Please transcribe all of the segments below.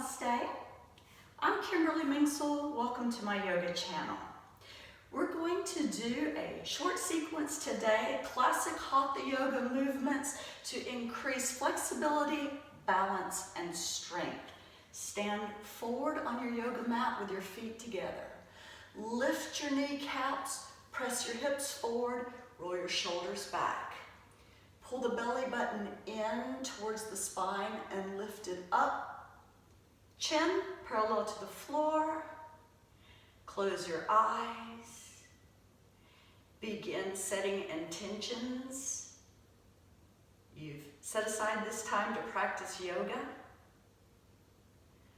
Namaste. I'm Kimberly Mingsel. Welcome to my yoga channel. We're going to do a short sequence today, classic Hatha yoga movements to increase flexibility, balance, and strength. Stand forward on your yoga mat with your feet together. Lift your kneecaps, press your hips forward, roll your shoulders back. Pull the belly button in towards the spine and lift it up. Chin parallel to the floor. Close your eyes. Begin setting intentions. You've set aside this time to practice yoga.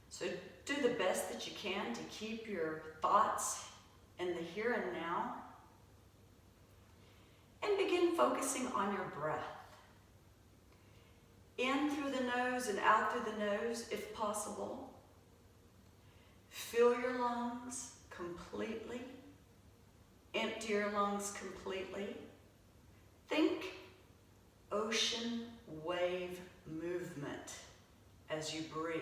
So do the best that you can to keep your thoughts in the here and now. And begin focusing on your breath. In through the nose and out through the nose if possible. Fill your lungs completely. Empty your lungs completely. Think ocean wave movement as you breathe.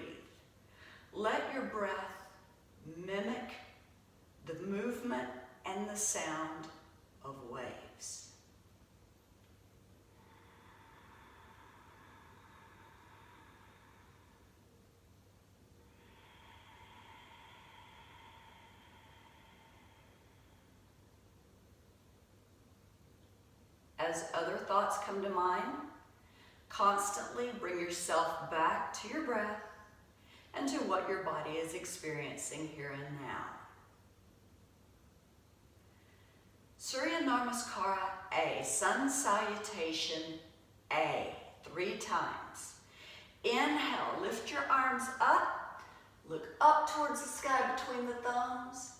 Let your breath mimic the movement and the sound of waves. As other thoughts come to mind, constantly bring yourself back to your breath and to what your body is experiencing here and now. Surya Namaskara A, Sun Salutation A, 3 times. Inhale, lift your arms up, look up towards the sky between the thumbs.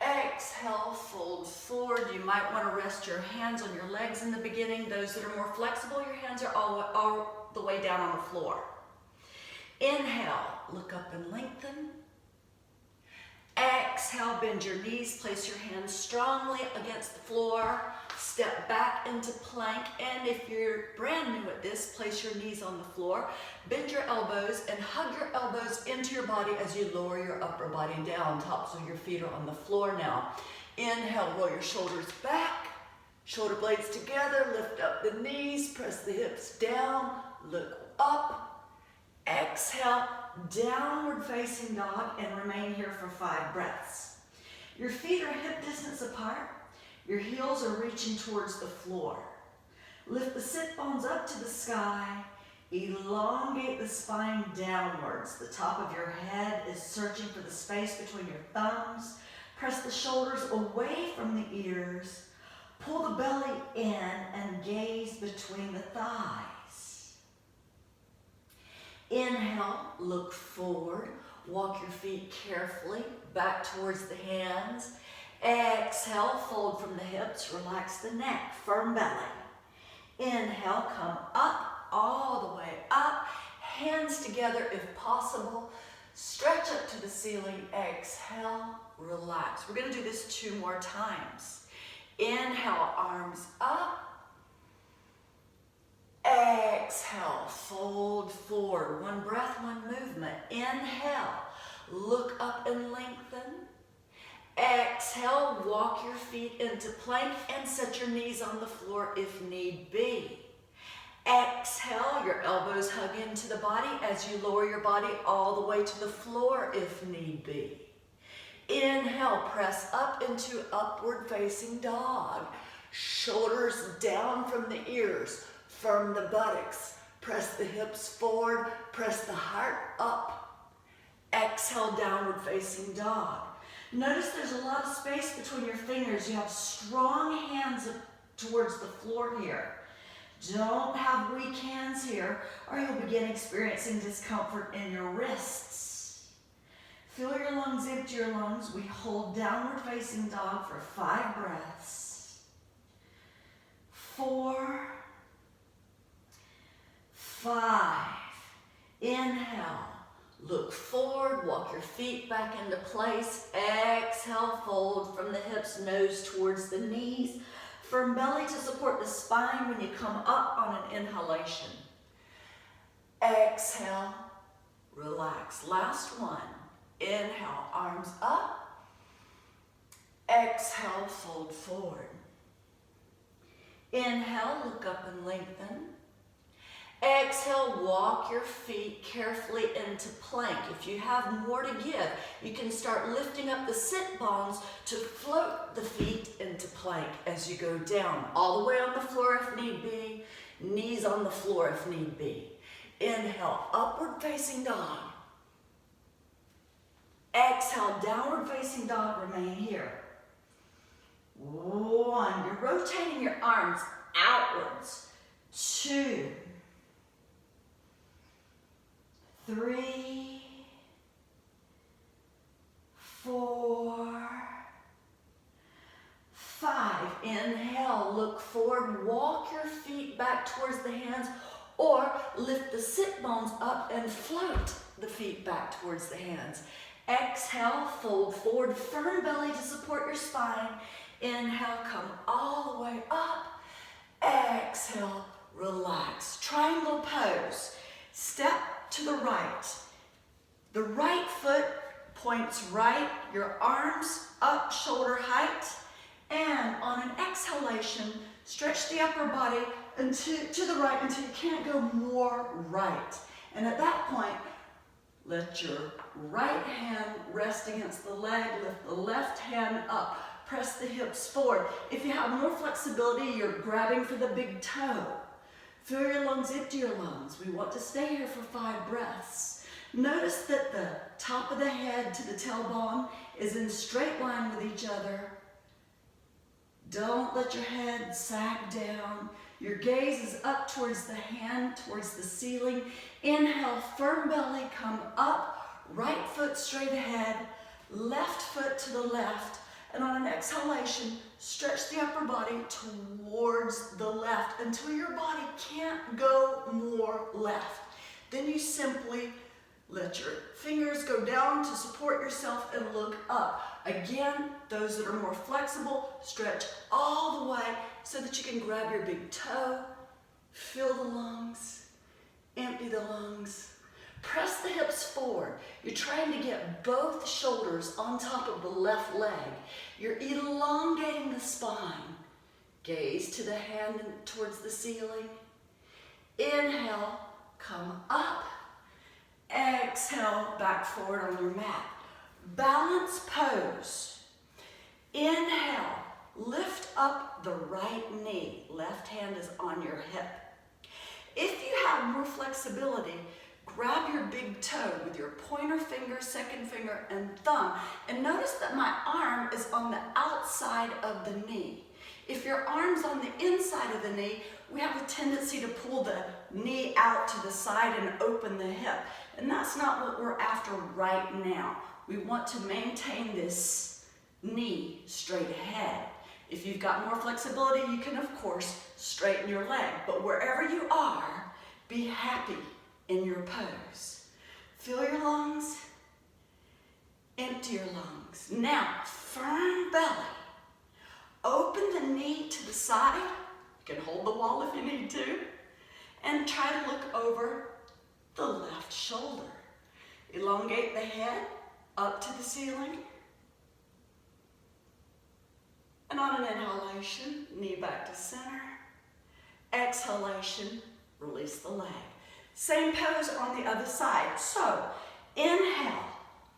Exhale, fold forward. You might want to rest your hands on your legs in the beginning. Those that are more flexible, your hands are all the way down on the floor. Inhale, look up and lengthen. Exhale, bend your knees, place your hands strongly against the floor. Step back into plank, and if you're brand new at this, place your knees on the floor. Bend your elbows and hug your elbows into your body as you lower your upper body down. Tops of your feet are on the floor now. Inhale, roll your shoulders back. Shoulder blades together, lift up the knees, press the hips down, look up. Exhale, downward facing dog, and remain here for 5 breaths. Your feet are hip distance apart. Your heels are reaching towards the floor. Lift the sit bones up to the sky. Elongate the spine downwards. The top of your head is searching for the space between your thumbs. Press the shoulders away from the ears. Pull the belly in and gaze between the thighs. Inhale, look forward. Walk your feet carefully back towards the hands. Exhale, fold from the hips, relax the neck, firm belly. Inhale, come up, all the way up. Hands together if possible. Stretch up to the ceiling. Exhale, relax. We're going to do this 2 more times. Inhale, arms up. Exhale, fold forward. 1 breath, 1 movement. Inhale, look up and lengthen. Exhale, walk your feet into plank and set your knees on the floor if need be. Exhale, your elbows hug into the body as you lower your body all the way to the floor if need be. Inhale, press up into upward facing dog. Shoulders down from the ears, firm the buttocks. Press the hips forward, press the heart up. Exhale, downward facing dog. Notice there's a lot of space between your fingers. You have strong hands towards the floor here. Don't have weak hands here, or you'll begin experiencing discomfort in your wrists. Fill your lungs, empty your lungs. We hold downward facing dog for 5 breaths. 4, 5. Inhale. Look forward, walk your feet back into place. Exhale, fold from the hips, nose towards the knees. Firm belly to support the spine when you come up on an inhalation. Exhale, relax. Last one. Inhale, arms up. Exhale, fold forward. Inhale, look up and lengthen. Exhale, walk your feet carefully into plank. If you have more to give, you can start lifting up the sit bones to float the feet into plank as you go down. All the way on the floor if need be, knees on the floor if need be. Inhale, upward facing dog. Exhale, downward facing dog, remain here. 1, you're rotating your arms outwards. 2, 3, 4, 5. Inhale, look forward, walk your feet back towards the hands, or lift the sit bones up and float the feet back towards the hands. Exhale, fold forward, firm belly to support your spine. Inhale, come all the way up. Exhale, relax. Triangle pose. Step to the right. The right foot points right, your arms up shoulder height, and on an exhalation, stretch the upper body to the right until you can't go more right. And at that point, let your right hand rest against the leg, lift the left hand up, press the hips forward. If you have more flexibility, you're grabbing for the big toe. Fill your lungs, empty your lungs. We want to stay here for 5 breaths. Notice that the top of the head to the tailbone is in straight line with each other. Don't let your head sag down. Your gaze is up towards the hand, towards the ceiling. Inhale, firm belly, come up. Right foot straight ahead, left foot to the left. And on an exhalation, stretch the upper body towards the left until your body can't go more left. Then you simply let your fingers go down to support yourself and look up. Again, those that are more flexible, stretch all the way so that you can grab your big toe, fill the lungs, empty the lungs. Press the hips forward. You're trying to get both shoulders on top of the left leg. You're elongating the spine. Gaze to the hand and towards the ceiling. Inhale, come up. Exhale, back forward on your mat. Balance pose. Inhale, lift up the right knee. Left hand is on your hip. If you have more flexibility, grab your big toe with your pointer finger, second finger, and thumb. And notice that my arm is on the outside of the knee. If your arm's on the inside of the knee, we have a tendency to pull the knee out to the side and open the hip. And that's not what we're after right now. We want to maintain this knee straight ahead. If you've got more flexibility, you can, of course, straighten your leg. But wherever you are, be happy in your pose. Fill your lungs, empty your lungs. Now, firm belly. Open the knee to the side. You can hold the wall if you need to. And try to look over the left shoulder. Elongate the head up to the ceiling. And on an inhalation, knee back to center. Exhalation, release the leg. Same pose on the other side. So, inhale,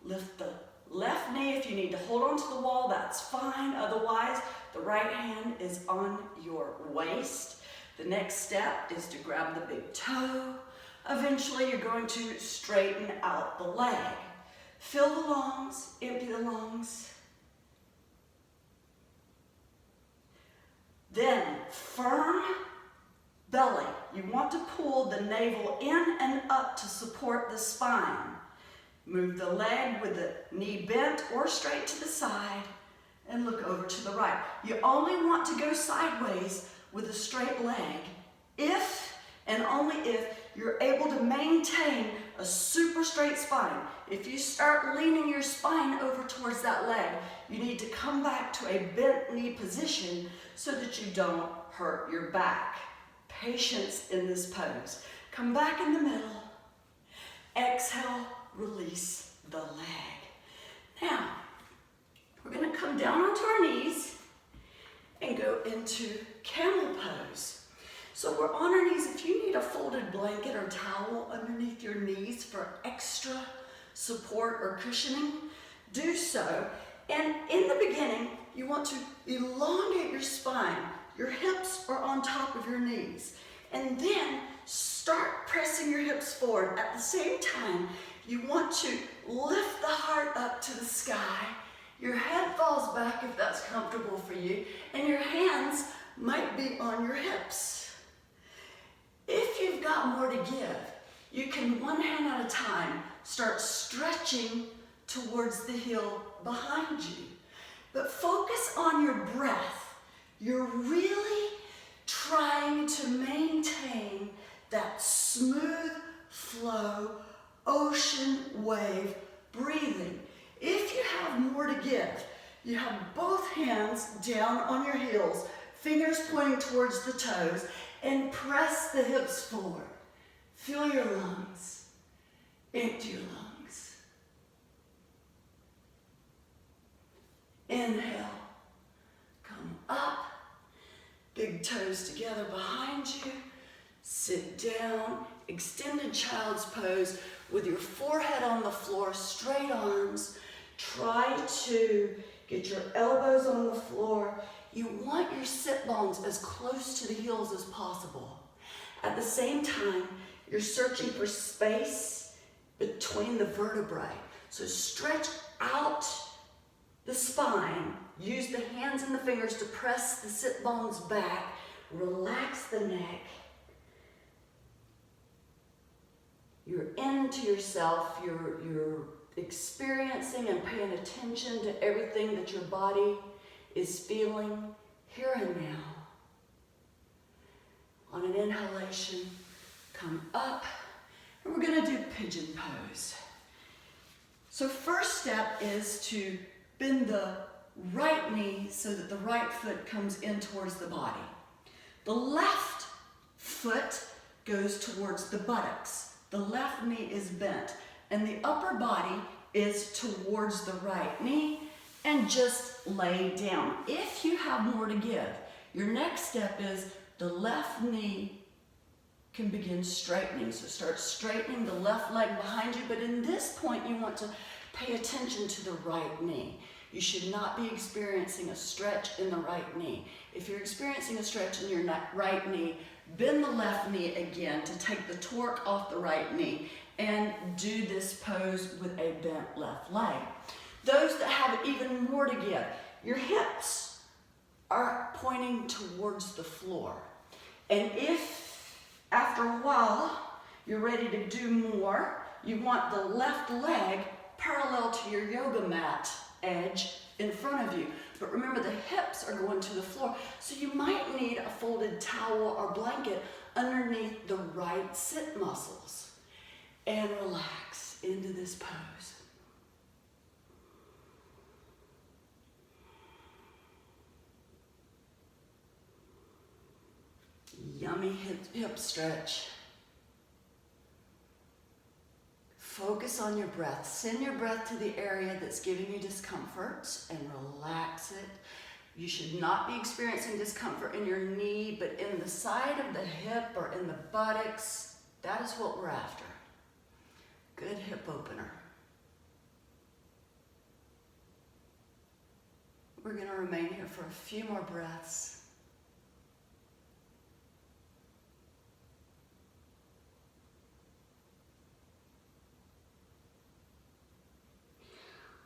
lift the left knee. If you need to hold onto the wall, that's fine. Otherwise, the right hand is on your waist. The next step is to grab the big toe. Eventually, you're going to straighten out the leg. Fill the lungs, empty the lungs. Then, firm belly. You want to pull the navel in and up to support the spine. Move the leg with the knee bent or straight to the side and look over to the right. You only want to go sideways with a straight leg if and only if you're able to maintain a super straight spine. If you start leaning your spine over towards that leg, you need to come back to a bent knee position so that you don't hurt your back. Patience in this pose. Come back in the middle. Exhale, release the leg. Now, we're going to come down onto our knees and go into camel pose. So we're on our knees. If you need a folded blanket or towel underneath your knees for extra support or cushioning, do so. And in the beginning, you want to elongate your spine. Your hips are on top of your knees. And then start pressing your hips forward. At the same time, you want to lift the heart up to the sky. Your head falls back if that's comfortable for you, and your hands might be on your hips. If you've got more to give, you can one hand at a time start stretching towards the heel behind you. But focus on your breath. You're really trying to maintain that smooth flow, ocean wave breathing. If you have more to give, you have both hands down on your heels, fingers pointing towards the toes, and press the hips forward. Fill your lungs. Empty your lungs. Inhale. Come up. Big toes together behind you. Sit down. Extended child's pose with your forehead on the floor, straight arms. Try to get your elbows on the floor. You want your sit bones as close to the heels as possible. At the same time, you're searching for space between the vertebrae. So stretch out the spine. Use the hands and the fingers to press the sit bones back. Relax the neck. You're into yourself. You're experiencing and paying attention to everything that your body is feeling here and now. On an inhalation, come up, and we're going to do pigeon pose. So first step is to bend the right knee so that the right foot comes in towards the body. The left foot goes towards the buttocks. The left knee is bent, and the upper body is towards the right knee, and just lay down. If you have more to give, your next step is the left knee can begin straightening. So start straightening the left leg behind you, but in this point you want to pay attention to the right knee. You should not be experiencing a stretch in the right knee. If you're experiencing a stretch in your right knee, bend the left knee again to take the torque off the right knee and do this pose with a bent left leg. Those that have even more to give, your hips are pointing towards the floor. And if after a while you're ready to do more, you want the left leg parallel to your yoga mat edge in front of you. But remember, the hips are going to the floor, so you might need a folded towel or blanket underneath the right sit muscles. And relax into this pose. Yummy hip stretch. Focus on your breath. Send your breath to the area that's giving you discomfort and relax it. You should not be experiencing discomfort in your knee, but in the side of the hip or in the buttocks. That is what we're after. Good hip opener. We're going to remain here for a few more breaths.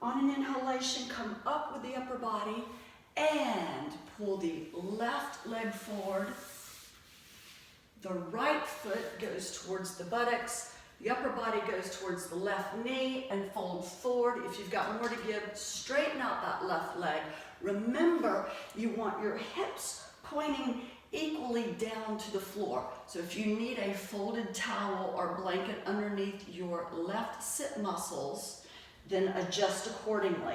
On an inhalation, come up with the upper body and pull the left leg forward. The right foot goes towards the buttocks. The upper body goes towards the left knee and fold forward. If you've got more to give, straighten out that left leg. Remember, you want your hips pointing equally down to the floor. So if you need a folded towel or blanket underneath your left sit muscles, then adjust accordingly.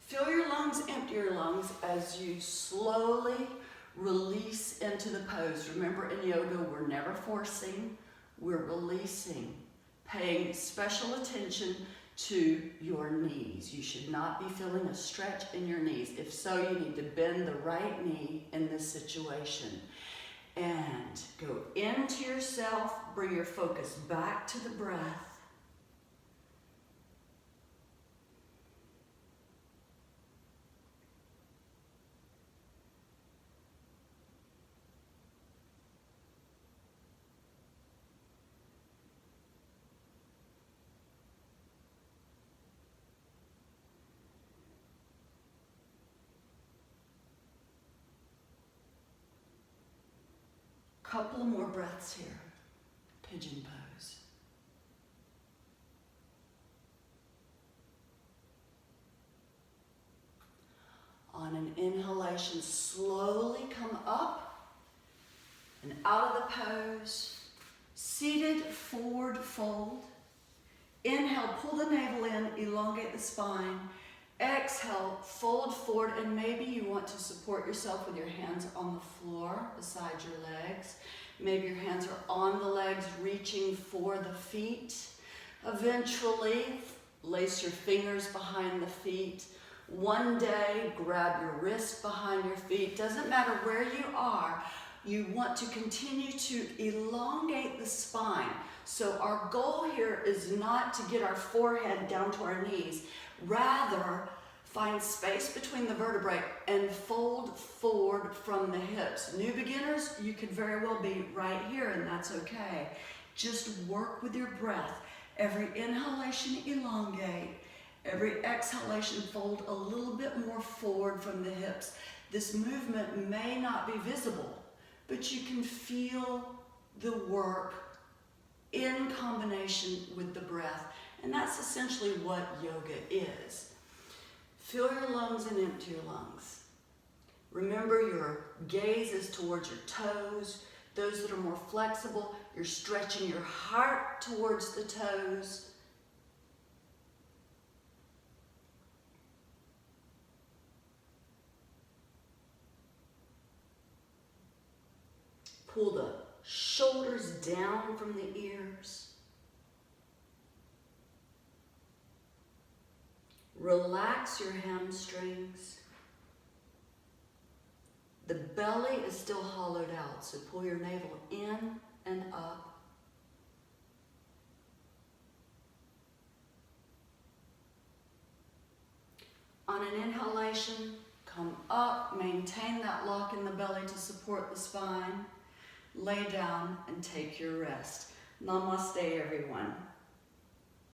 Fill your lungs, empty your lungs as you slowly release into the pose. Remember, in yoga, we're never forcing, we're releasing paying special attention to your knees. You should not be feeling a stretch in your knees. If so, you need to bend the right knee in this situation. And go into yourself, bring your focus back to the breath. Couple of more breaths here. Pigeon pose. On an inhalation, slowly come up and out of the pose. Seated forward fold. Inhale, pull the navel in, elongate the spine. Exhale, fold forward, and maybe you want to support yourself with your hands on the floor beside your legs. Maybe your hands are on the legs, reaching for the feet. Eventually, lace your fingers behind the feet. One day, grab your wrist behind your feet. Doesn't matter where you are, you want to continue to elongate the spine. So our goal here is not to get our forehead down to our knees. Rather, find space between the vertebrae and fold forward from the hips. New beginners, you could very well be right here, and that's okay. Just work with your breath. Every inhalation, elongate. Every exhalation, fold a little bit more forward from the hips. This movement may not be visible, but you can feel the work in combination with the breath. And that's essentially what yoga is. Fill your lungs and empty your lungs. Remember, your gaze is towards your toes. Those that are more flexible, you're stretching your heart towards the toes. Pull the shoulders down from the ears. Relax your hamstrings. The belly is still hollowed out, so pull your navel in and up. On an inhalation, come up, maintain that lock in the belly to support the spine. Lay down and take your rest. Namaste, everyone.